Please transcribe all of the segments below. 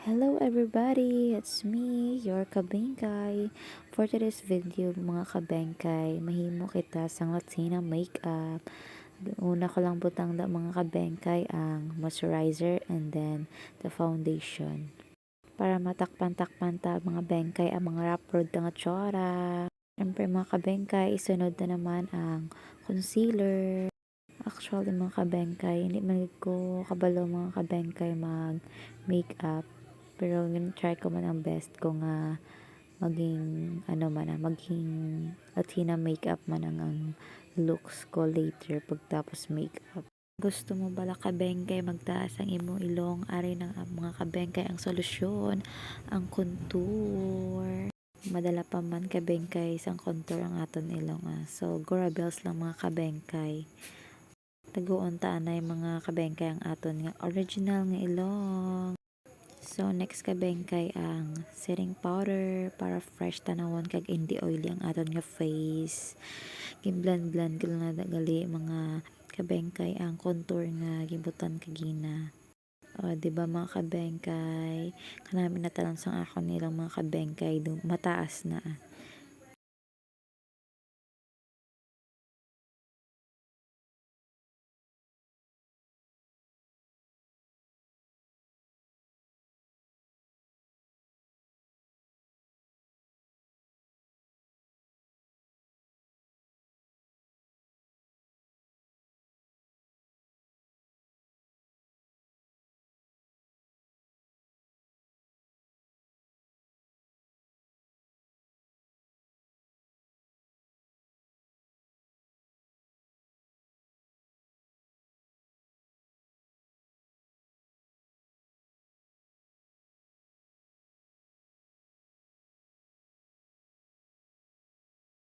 Hello everybody, it's me, your kabengkay. For today's video mga kabengkay, mahimo kita sang Latina makeup. Una ko lang butang da mga kabengkay ang moisturizer and then the foundation. Para matakpan-takpan ta mga bengkay ang mga rapper nga tsura. Siyempre mga kabengkay, isunod na naman ang concealer. Actually mga kabengkay, hindi man ko kabalo mga kabengkay mag makeup. Pero try ko man ang best ko nga maging maging Latina makeup man ang looks ko later pagtapos makeup. Gusto mo bala kabengkay magtaas ang imong ilong, ari ng mga kabengkay ang solusyon, ang contour. Madala pa man kabengkay sang contour ang aton ilong. So Gorabels lang mga kabengkay. Taguon ta anay mga kabengkay ang aton nga original nga ilong. So next kabengkay ang setting powder para fresh tanawon kag hindi oily ang aton nga face. Gimblend-blend ko na gali mga kabengkay ang contour nga gibutan kagina. O di ba mga kabengkay, kanami na talang sang ako nilang mga kabengkay mataas na.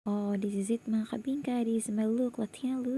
Oh, this is it mga kabengkay. This is my look, Latina look.